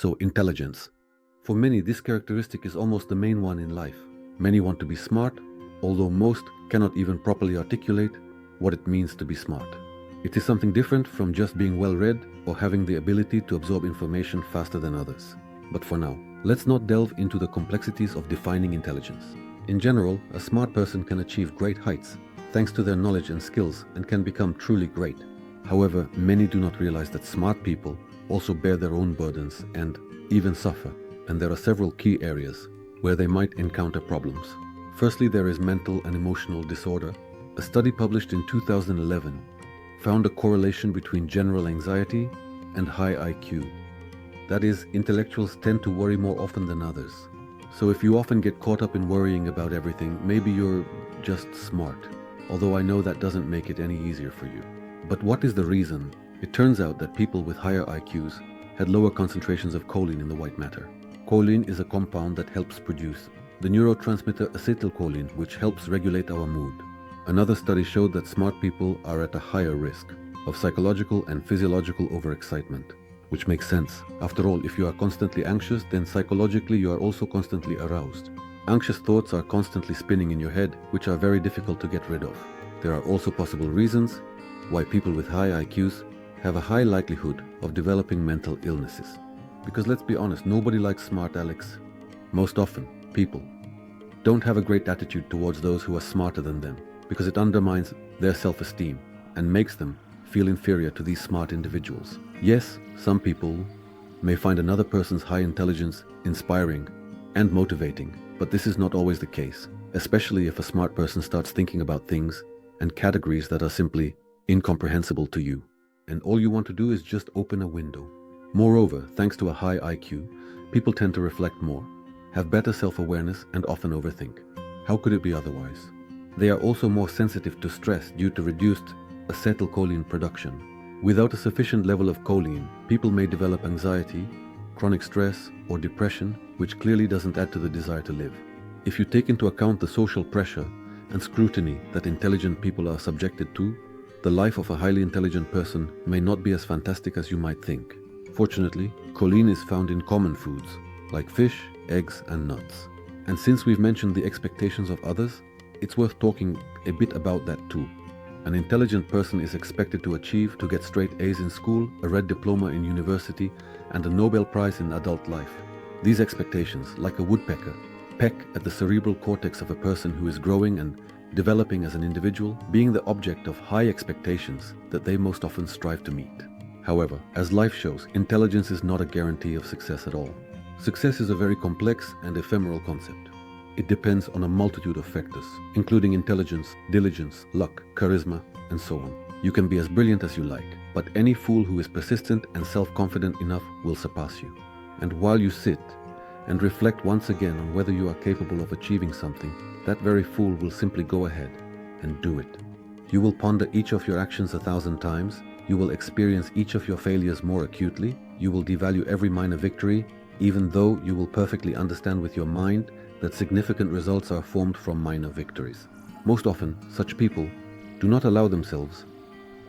So, intelligence. For many, this characteristic is almost the main one in life. Many want to be smart, although most cannot even properly articulate what it means to be smart. It is something different from just being well-read or having the ability to absorb information faster than others. But for now, let's not delve into the complexities of defining intelligence. In general, a smart person can achieve great heights thanks to their knowledge and skills and can become truly great. However, many do not realize that smart people also bear their own burdens and even suffer, and there are several key areas where they might encounter problems. Firstly, there is mental and emotional disorder. A study published in 2011 found a correlation between general anxiety and high IQ. That is, intellectuals tend to worry more often than others. So if you often get caught up in worrying about everything, maybe you're just smart, although I know that doesn't make it any easier for you. But what is the reason? It turns out that people with higher IQs had lower concentrations of choline in the white matter. Choline is a compound that helps produce the neurotransmitter acetylcholine, which helps regulate our mood. Another study showed that smart people are at a higher risk of psychological and physiological overexcitement, which makes sense. After all, if you are constantly anxious, then psychologically you are also constantly aroused. Anxious thoughts are constantly spinning in your head, which are very difficult to get rid of. There are also possible reasons why people with high IQs have a high likelihood of developing mental illnesses. Because let's be honest, nobody likes smart Alex. Most often, people don't have a great attitude towards those who are smarter than them, because it undermines their self-esteem and makes them feel inferior to these smart individuals. Yes, some people may find another person's high intelligence inspiring and motivating, but this is not always the case, especially if a smart person starts thinking about things and categories that are simply incomprehensible to you, and all you want to do is just open a window. Moreover, thanks to a high IQ, people tend to reflect more, have better self-awareness, and often overthink. How could it be otherwise? They are also more sensitive to stress due to reduced acetylcholine production. Without a sufficient level of choline, people may develop anxiety, chronic stress, or depression, which clearly doesn't add to the desire to live. If you take into account the social pressure and scrutiny that intelligent people are subjected to, the life of a highly intelligent person may not be as fantastic as you might think. Fortunately, choline is found in common foods, like fish, eggs, and nuts. And since we've mentioned the expectations of others, it's worth talking a bit about that too. An intelligent person is expected to get straight A's in school, a red diploma in university, and a Nobel Prize in adult life. These expectations, like a woodpecker, peck at the cerebral cortex of a person who is growing and developing as an individual, being the object of high expectations that they most often strive to meet. However, as life shows, intelligence is not a guarantee of success at all. Success is a very complex and ephemeral concept. It depends on a multitude of factors, including intelligence, diligence, luck, charisma, and so on. You can be as brilliant as you like, but any fool who is persistent and self-confident enough will surpass you. And while you sit and reflect once again on whether you are capable of achieving something, that very fool will simply go ahead and do it. You will ponder each of your actions 1,000 times, you will experience each of your failures more acutely, you will devalue every minor victory, even though you will perfectly understand with your mind that significant results are formed from minor victories. Most often, such people do not allow themselves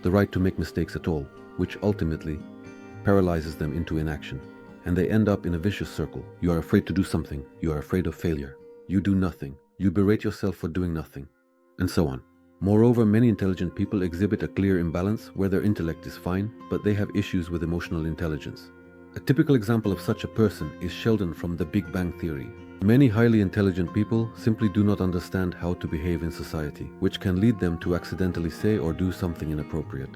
the right to make mistakes at all, which ultimately paralyzes them into inaction. And they end up in a vicious circle. You are afraid to do something, you are afraid of failure. You do nothing, you berate yourself for doing nothing, and so on. Moreover, many intelligent people exhibit a clear imbalance where their intellect is fine, but they have issues with emotional intelligence. A typical example of such a person is Sheldon from The Big Bang Theory. Many highly intelligent people simply do not understand how to behave in society, which can lead them to accidentally say or do something inappropriate.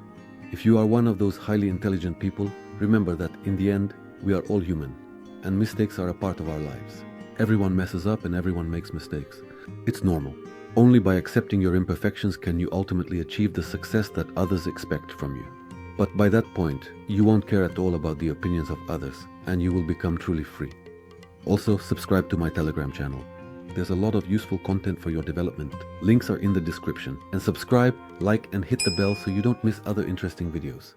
If you are one of those highly intelligent people, remember that in the end, we are all human, and mistakes are a part of our lives. Everyone messes up and everyone makes mistakes. It's normal. Only by accepting your imperfections can you ultimately achieve the success that others expect from you. But by that point, you won't care at all about the opinions of others, and you will become truly free. Also, subscribe to my Telegram channel. There's a lot of useful content for your development. Links are in the description. And subscribe, like, and hit the bell so you don't miss other interesting videos.